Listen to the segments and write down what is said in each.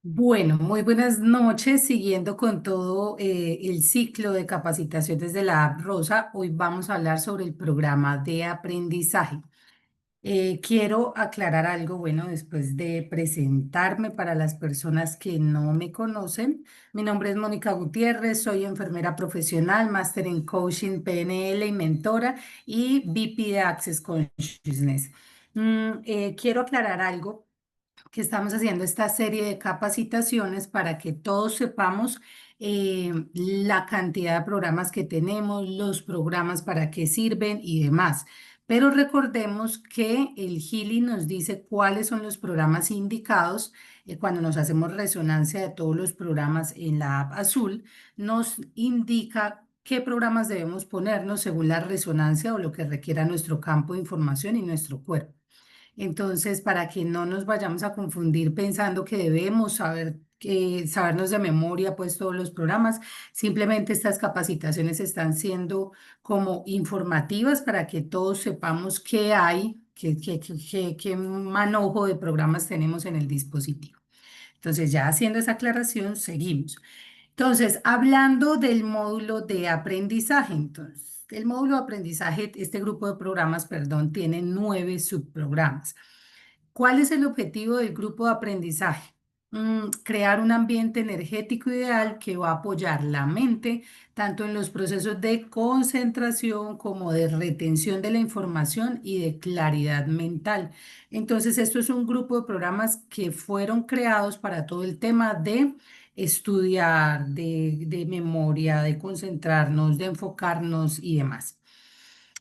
Bueno, muy buenas noches. Siguiendo con todo el ciclo de capacitaciones de la App Rosa, hoy vamos a hablar sobre el programa de aprendizaje. Quiero aclarar algo, bueno, después de presentarme para las personas que no me conocen. Mi nombre es Mónica Gutiérrez, soy enfermera profesional, máster en coaching PNL y mentora y VP de Access Consciousness. Quiero aclarar algo que estamos haciendo esta serie de capacitaciones para que todos sepamos la cantidad de programas que tenemos, los programas para qué sirven y demás. Pero recordemos que el Gili nos dice cuáles son los programas indicados cuando nos hacemos resonancia de todos los programas en la app azul, nos indica qué programas debemos ponernos según la resonancia o lo que requiera nuestro campo de información y nuestro cuerpo. Entonces, para que no nos vayamos a confundir pensando que debemos sabernos de memoria pues todos los programas, simplemente estas capacitaciones están siendo como informativas para que todos sepamos qué hay, qué manojo de programas tenemos en el dispositivo. Entonces, ya haciendo esa aclaración, seguimos. Entonces, hablando del módulo de aprendizaje, entonces, el módulo de aprendizaje, este grupo de programas, perdón, tiene 9 subprogramas. ¿Cuál es el objetivo del grupo de aprendizaje? Crear un ambiente energético ideal que va a apoyar la mente tanto en los procesos de concentración como de retención de la información y de claridad mental. Entonces, esto es un grupo de programas que fueron creados para todo el tema de estudiar, de memoria, de concentrarnos, de enfocarnos y demás.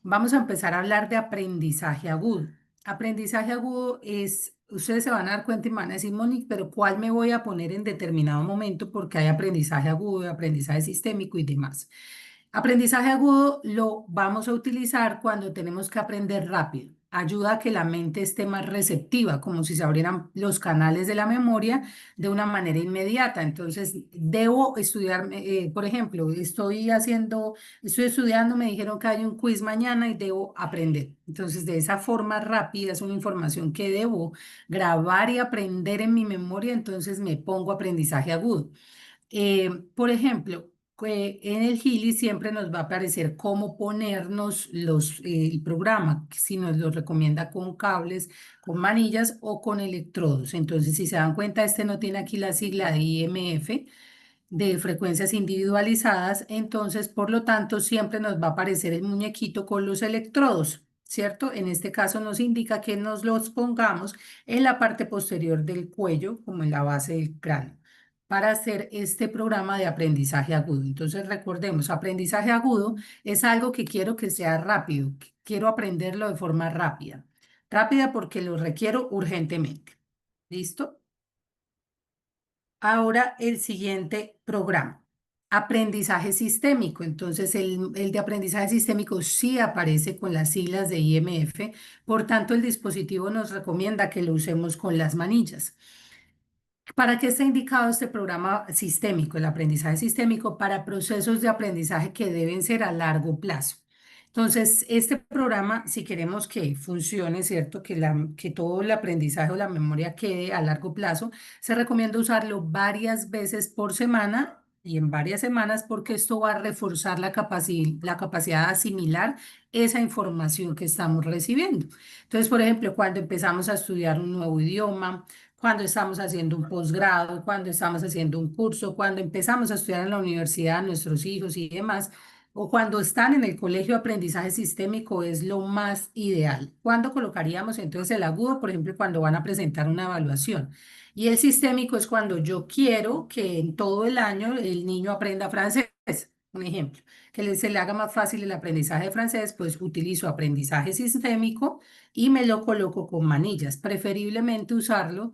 Vamos a empezar a hablar de aprendizaje agudo. Aprendizaje agudo es, ustedes se van a dar cuenta y me van a decir, Monique, pero ¿cuál me voy a poner en determinado momento? Porque hay aprendizaje agudo, aprendizaje sistémico y demás. Aprendizaje agudo lo vamos a utilizar cuando tenemos que aprender rápido. Ayuda a que la mente esté más receptiva, como si se abrieran los canales de la memoria de una manera inmediata. Entonces, debo estudiar, por ejemplo, estoy estudiando, me dijeron que hay un quiz mañana y debo aprender. Entonces, de esa forma rápida es una información que debo grabar y aprender en mi memoria, entonces me pongo aprendizaje agudo. Por ejemplo, en el Gili siempre nos va a aparecer cómo ponernos el programa, si nos lo recomienda con cables, con manillas o con electrodos. Entonces, si se dan cuenta, este no tiene aquí la sigla de IMF, de frecuencias individualizadas, entonces, por lo tanto, siempre nos va a aparecer el muñequito con los electrodos. ¿Cierto? En este caso nos indica que nos los pongamos en la parte posterior del cuello, como en la base del cráneo para hacer este programa de aprendizaje agudo. Entonces, recordemos, aprendizaje agudo es algo que quiero que sea rápido, que quiero aprenderlo de forma rápida. Rápida porque lo requiero urgentemente. ¿Listo? Ahora el siguiente programa. Aprendizaje sistémico. Entonces, el de aprendizaje sistémico sí aparece con las siglas de IMF, por tanto, el dispositivo nos recomienda que lo usemos con las manillas. ¿Para qué está indicado este programa sistémico, el aprendizaje sistémico? Para procesos de aprendizaje que deben ser a largo plazo. Entonces, este programa, si queremos que funcione, ¿cierto? Que todo el aprendizaje o la memoria quede a largo plazo, se recomienda usarlo varias veces por semana y en varias semanas porque esto va a reforzar la capacidad de asimilar esa información que estamos recibiendo. Entonces, por ejemplo, cuando empezamos a estudiar un nuevo idioma, cuando estamos haciendo un posgrado, cuando estamos haciendo un curso, cuando empezamos a estudiar en la universidad, nuestros hijos y demás, o cuando están en el colegio de aprendizaje sistémico es lo más ideal. ¿Cuándo colocaríamos entonces el agudo? Por ejemplo, cuando van a presentar una evaluación. Y el sistémico es cuando yo quiero que en todo el año el niño aprenda francés. Un ejemplo, se le haga más fácil el aprendizaje de francés, pues utilizo aprendizaje sistémico y me lo coloco con manillas. Preferiblemente usarlo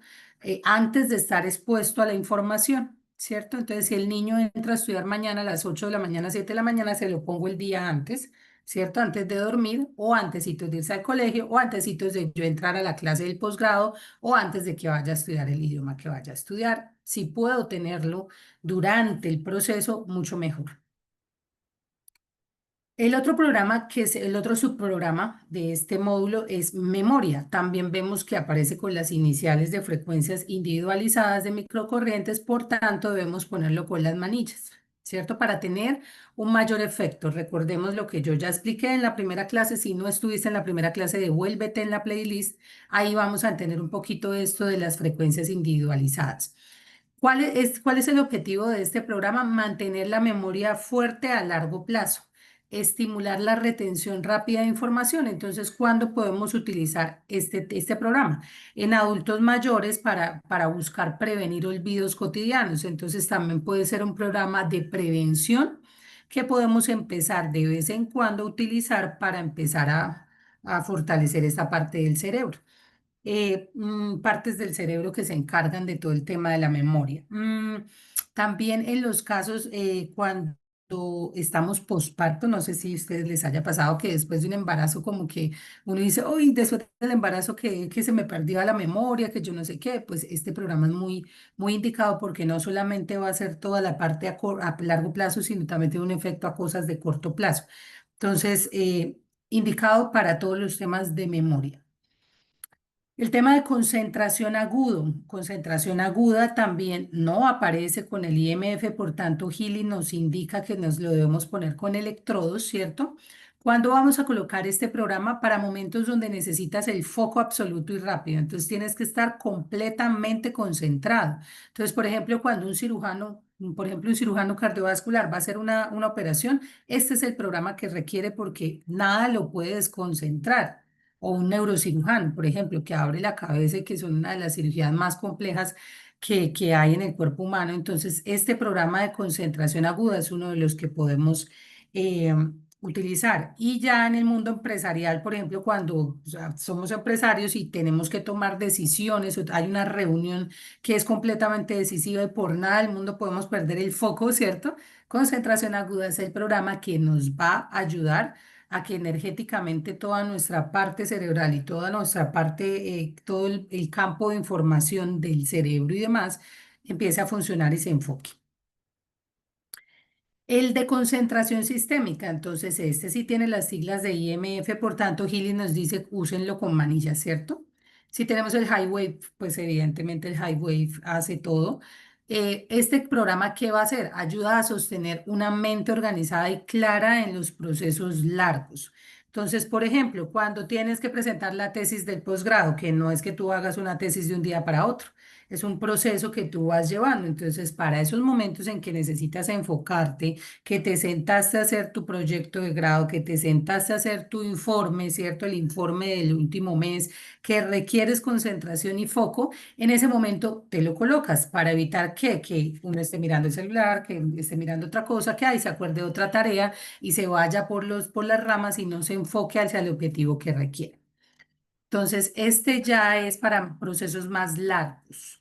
antes de estar expuesto a la información, ¿cierto? Entonces, si el niño entra a estudiar mañana a las 8 de la mañana, 7 de la mañana, se lo pongo el día antes, ¿cierto? Antes de dormir o antesitos de irse al colegio o antesitos de yo entrar a la clase del posgrado o antes de que vaya a estudiar el idioma que vaya a estudiar. Si puedo tenerlo durante el proceso, mucho mejor. El otro programa, que es el otro subprograma de este módulo, es memoria. También vemos que aparece con las iniciales de frecuencias individualizadas de microcorrientes, por tanto debemos ponerlo con las manillas, ¿cierto? Para tener un mayor efecto. Recordemos lo que yo ya expliqué en la primera clase. Si no estuviste en la primera clase, devuélvete en la playlist. Ahí vamos a tener un poquito de esto de las frecuencias individualizadas. Cuál es el objetivo de este programa? Mantener la memoria fuerte a largo plazo, estimular la retención rápida de información. Entonces, ¿cuándo podemos utilizar este programa? En adultos mayores para buscar prevenir olvidos cotidianos. Entonces, también puede ser un programa de prevención que podemos empezar de vez en cuando a utilizar para empezar a fortalecer esta parte del cerebro. Partes del cerebro que se encargan de todo el tema de la memoria. También en los casos cuando estamos posparto, no sé si a ustedes les haya pasado que después de un embarazo como que uno dice, uy, después del embarazo que se me perdió la memoria, que yo no sé qué, pues este programa es muy indicado porque no solamente va a ser toda la parte a largo plazo, sino también tiene un efecto a cosas de corto plazo. Entonces, indicado para todos los temas de memoria. El tema de concentración aguda también no aparece con el IMF, por tanto, Gili nos indica que nos lo debemos poner con electrodos, ¿cierto? ¿Cuándo vamos a colocar este programa? Para momentos donde necesitas el foco absoluto y rápido. Entonces tienes que estar completamente concentrado. Entonces, por ejemplo, cuando un cirujano, por ejemplo, un cirujano cardiovascular va a hacer una operación, este es el programa que requiere porque nada lo puede desconcentrar, o un neurocirujano, por ejemplo, que abre la cabeza y que son una de las cirugías más complejas que hay en el cuerpo humano. Entonces, este programa de concentración aguda es uno de los que podemos eh, utilizar. Y ya en el mundo empresarial, por ejemplo, cuando o sea, somos empresarios y tenemos que tomar decisiones, o hay una reunión que es completamente decisiva y por nada del mundo podemos perder el foco, ¿cierto? Concentración aguda es el programa que nos va a ayudar a que energéticamente toda nuestra parte cerebral y toda nuestra parte, todo el campo de información del cerebro y demás, empiece a funcionar y se enfoque. El de concentración sistémica, entonces este sí tiene las siglas de IMF, por tanto, Gili nos dice úsenlo con manillas, ¿cierto? Si tenemos el high wave, pues evidentemente el high wave hace todo. Este programa, ¿qué va a hacer? Ayuda a sostener una mente organizada y clara en los procesos largos. Entonces, por ejemplo, cuando tienes que presentar la tesis del posgrado, que no es que tú hagas una tesis de un día para otro, es un proceso que tú vas llevando. Entonces, para esos momentos en que necesitas enfocarte, que te sentaste a hacer tu proyecto de grado, que te sentaste a hacer tu informe, ¿cierto? El informe del último mes, que requieres concentración y foco, en ese momento te lo colocas para evitar que uno esté mirando el celular, que esté mirando otra cosa, que ahí se acuerde de otra tarea y se vaya por las ramas y no se enfoque hacia el objetivo que requiere. Entonces, este ya es para procesos más largos.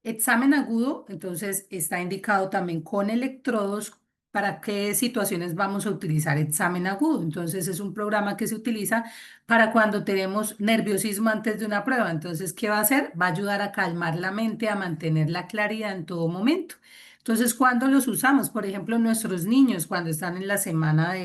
Examen agudo, entonces está indicado también con electrodos para qué situaciones vamos a utilizar examen agudo. Entonces es un programa que se utiliza para cuando tenemos nerviosismo antes de una prueba. Entonces, ¿qué va a hacer? Va a ayudar a calmar la mente, a mantener la claridad en todo momento. Entonces, ¿cuándo los usamos? Por ejemplo, nuestros niños cuando están en la semana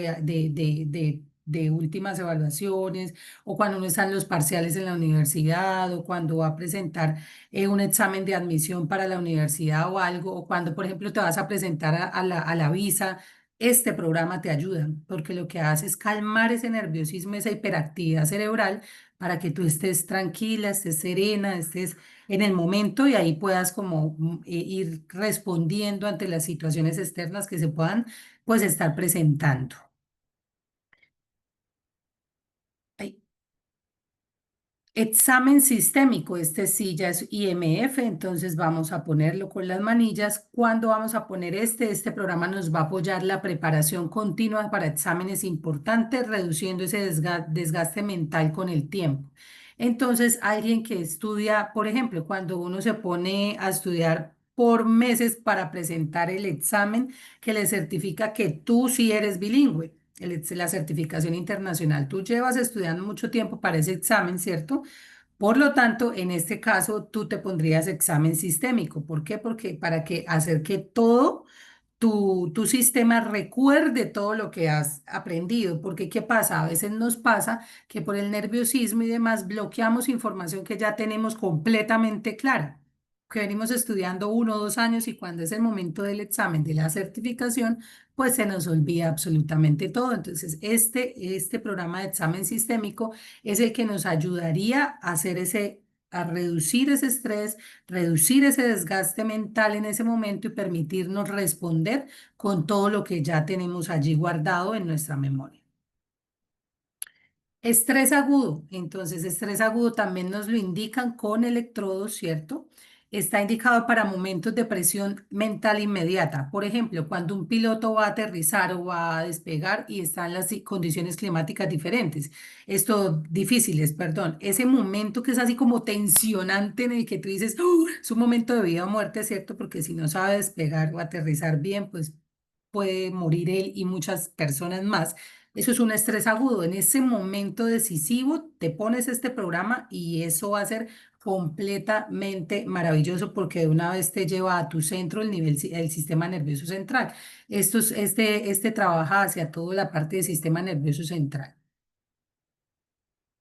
de últimas evaluaciones, o cuando no están los parciales en la universidad, o cuando va a presentar un examen de admisión para la universidad o algo, o cuando, por ejemplo, te vas a presentar a la visa, este programa te ayuda, porque lo que hace es calmar ese nerviosismo, esa hiperactividad cerebral, para que tú estés tranquila, estés serena, estés en el momento y ahí puedas como ir respondiendo ante las situaciones externas que se puedan, pues, estar presentando. Ay, examen sistémico, este sí ya es IMF, entonces vamos a ponerlo con las manillas. ¿Cuándo vamos a poner este? Este programa nos va a apoyar la preparación continua para exámenes importantes, reduciendo ese desgaste mental con el tiempo. Entonces, alguien que estudia, por ejemplo, cuando uno se pone a estudiar por meses para presentar el examen que le certifica que tú sí eres bilingüe, la certificación internacional, tú llevas estudiando mucho tiempo para ese examen, ¿cierto? Por lo tanto, en este caso, tú te pondrías examen sistémico. ¿Por qué? Porque para que hacer que tu sistema recuerde todo lo que has aprendido, porque ¿qué pasa? A veces nos pasa que por el nerviosismo y demás bloqueamos información que ya tenemos completamente clara, que venimos estudiando 1 o 2 años y cuando es el momento del examen de la certificación, pues se nos olvida absolutamente todo. Entonces, este programa de examen sistémico es el que nos ayudaría a hacer a reducir ese estrés, reducir ese desgaste mental en ese momento y permitirnos responder con todo lo que ya tenemos allí guardado en nuestra memoria. Estrés agudo, entonces estrés agudo también nos lo indican con electrodos, ¿cierto? Está indicado para momentos de presión mental inmediata. Por ejemplo, cuando un piloto va a aterrizar o va a despegar y están las condiciones climáticas diferentes, esto difíciles, perdón, ese momento que es así como tensionante en el que tú dices, es un momento de vida o muerte, ¿cierto? Porque si no sabe despegar o aterrizar bien, pues puede morir él y muchas personas más. Eso es un estrés agudo. En ese momento decisivo te pones este programa y eso va a ser completamente maravilloso porque de una vez te lleva a tu centro el nivel, el sistema nervioso central. Este trabaja hacia toda la parte del sistema nervioso central.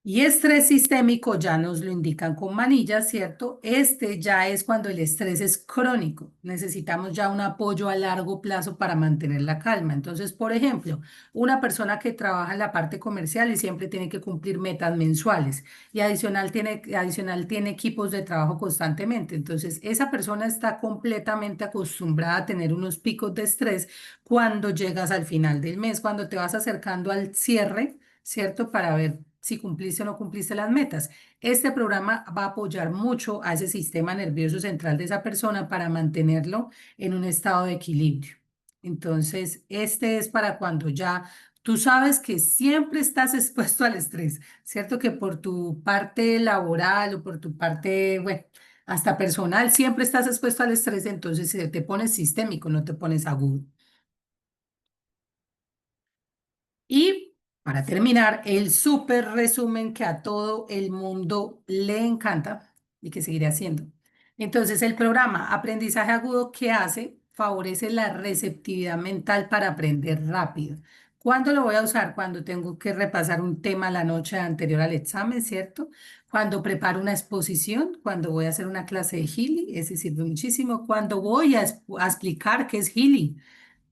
Y estrés sistémico ya nos lo indican con manillas, ¿cierto? Este ya es cuando el estrés es crónico. Necesitamos ya un apoyo a largo plazo para mantener la calma. Entonces, por ejemplo, una persona que trabaja en la parte comercial y siempre tiene que cumplir metas mensuales y adicional tiene equipos de trabajo constantemente. Entonces, esa persona está completamente acostumbrada a tener unos picos de estrés cuando llegas al final del mes, cuando te vas acercando al cierre, ¿cierto? Para ver si cumpliste o no cumpliste las metas. Este programa va a apoyar mucho a ese sistema nervioso central de esa persona para mantenerlo en un estado de equilibrio. Entonces, este es para cuando ya tú sabes que siempre estás expuesto al estrés, ¿cierto? Que por tu parte laboral o por tu parte, bueno, hasta personal, siempre estás expuesto al estrés, entonces te pones sistémico, no te pones agudo. Y para terminar, el súper resumen que a todo el mundo le encanta y que seguiré haciendo. Entonces, el programa Aprendizaje Agudo, ¿qué hace? Favorece la receptividad mental para aprender rápido. ¿Cuándo lo voy a usar? Cuando tengo que repasar un tema la noche anterior al examen, ¿cierto? Cuando preparo una exposición, cuando voy a hacer una clase de Healy, ese sirve muchísimo. Cuando voy a explicar qué es Healy.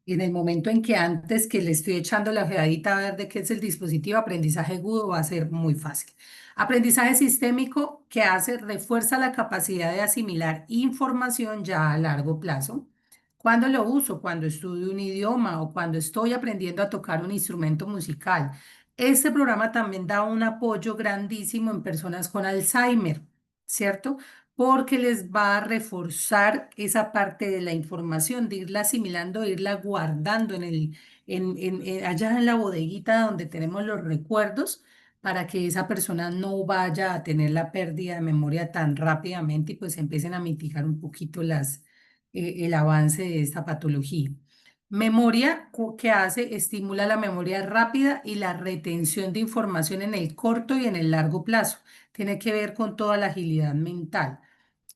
Y en el momento en que antes que le estoy echando la ojeadita a ver de qué es el dispositivo, aprendizaje agudo va a ser muy fácil. Aprendizaje sistémico que hace, refuerza la capacidad de asimilar información ya a largo plazo. ¿Cuándo lo uso? Cuando estudio un idioma o cuando estoy aprendiendo a tocar un instrumento musical. Este programa también da un apoyo grandísimo en personas con Alzheimer, ¿cierto? Porque les va a reforzar esa parte de la información, de irla asimilando, de irla guardando allá en la bodeguita donde tenemos los recuerdos, para que esa persona no vaya a tener la pérdida de memoria tan rápidamente y pues empiecen a mitigar un poquito el avance de esta patología. Memoria, ¿qué hace? Estimula la memoria rápida y la retención de información en el corto y en el largo plazo. Tiene que ver con toda la agilidad mental.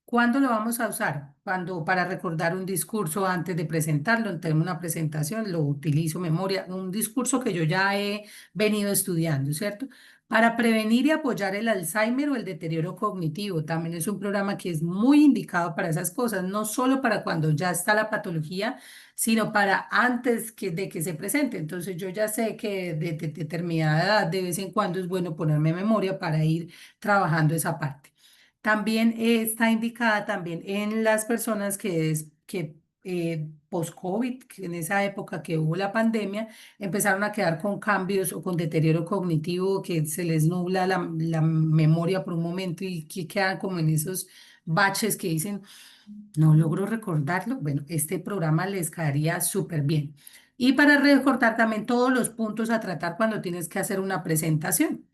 ¿Cuándo lo vamos a usar? Cuando para recordar un discurso antes de presentarlo, tenemos una presentación, lo utilizo memoria, un discurso que yo ya he venido estudiando, ¿cierto? Para prevenir y apoyar el Alzheimer o el deterioro cognitivo, también es un programa que es muy indicado para esas cosas, no solo para cuando ya está la patología, sino para antes de que se presente. Entonces yo ya sé que de determinada edad, de vez en cuando es bueno ponerme memoria para ir trabajando esa parte. También está indicada también en las personas que post-COVID, que en esa época que hubo la pandemia, empezaron a quedar con cambios o con deterioro cognitivo, que se les nubla la memoria por un momento y que quedan como en esos baches que dicen, no logro recordarlo. Bueno, este programa les caería súper bien. Y para recordar también todos los puntos a tratar cuando tienes que hacer una presentación.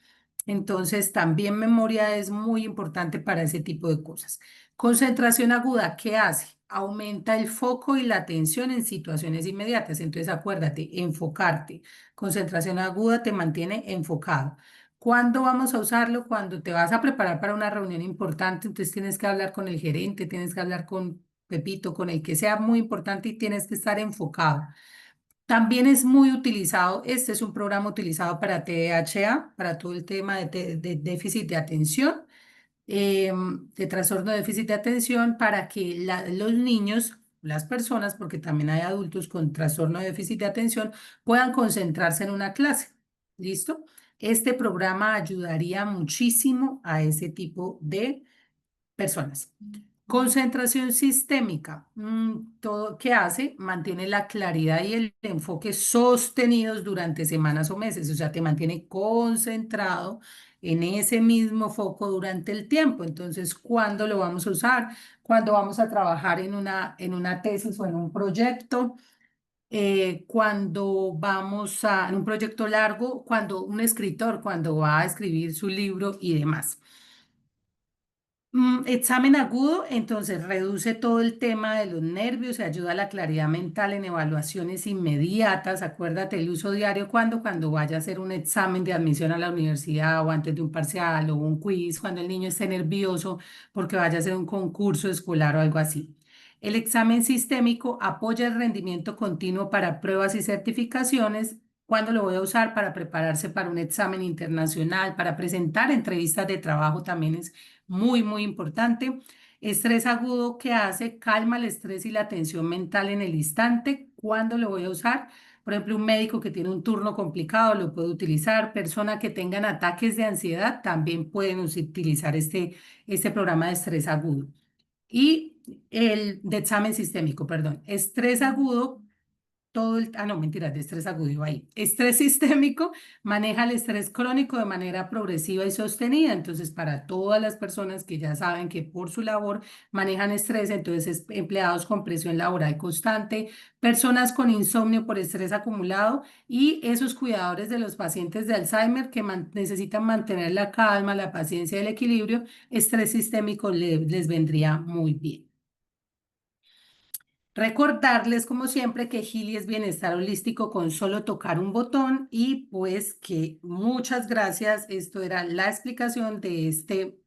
Entonces, también memoria es muy importante para ese tipo de cosas. Concentración aguda, ¿qué hace? Aumenta el foco y la atención en situaciones inmediatas. Entonces, acuérdate, enfocarte. Concentración aguda te mantiene enfocado. ¿Cuándo vamos a usarlo? Cuando te vas a preparar para una reunión importante, entonces tienes que hablar con el gerente, tienes que hablar con Pepito, con el que sea muy importante y tienes que estar enfocado. También es muy utilizado, este es un programa utilizado para TDAH, para todo el tema de déficit de atención, de trastorno de déficit de atención, para que los niños, las personas, porque también hay adultos con trastorno de déficit de atención, puedan concentrarse en una clase. ¿Listo? Este programa ayudaría muchísimo a ese tipo de personas. Concentración sistémica. Todo que hace, mantiene la claridad y el enfoque sostenidos durante semanas o meses, o sea, te mantiene concentrado en ese mismo foco durante el tiempo. Entonces, ¿cuándo lo vamos a usar? Cuando vamos a trabajar en una tesis o en un proyecto, cuando vamos en un proyecto largo, cuando un escritor, cuando va a escribir su libro y demás. Examen agudo, entonces reduce todo el tema de los nervios y ayuda a la claridad mental en evaluaciones inmediatas. Acuérdate el uso diario cuando vaya a hacer un examen de admisión a la universidad o antes de un parcial o un quiz, cuando el niño esté nervioso porque vaya a hacer un concurso escolar o algo así. El examen sistémico apoya el rendimiento continuo para pruebas y certificaciones. ¿Cuándo lo voy a usar? Para prepararse para un examen internacional, para presentar entrevistas de trabajo también es muy, muy importante. Estrés agudo que hace, calma el estrés y la tensión mental en el instante. ¿Cuándo lo voy a usar? Por ejemplo, un médico que tiene un turno complicado lo puede utilizar. Personas que tengan ataques de ansiedad también pueden utilizar este programa de estrés agudo. Y el de examen sistémico, perdón. Estrés agudo no, mentiras, de estrés agudo iba ahí. Estrés sistémico maneja el estrés crónico de manera progresiva y sostenida. Entonces, para todas las personas que ya saben que por su labor manejan estrés, entonces empleados con presión laboral constante, personas con insomnio por estrés acumulado y esos cuidadores de los pacientes de Alzheimer que necesitan mantener la calma, la paciencia y el equilibrio, estrés sistémico les vendría muy bien. Recordarles, como siempre, que Gili es bienestar holístico con solo tocar un botón y pues que muchas gracias. Esto era la explicación de este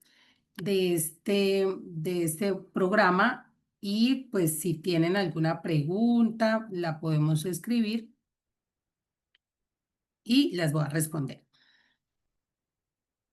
programa y pues si tienen alguna pregunta, la podemos escribir y las voy a responder.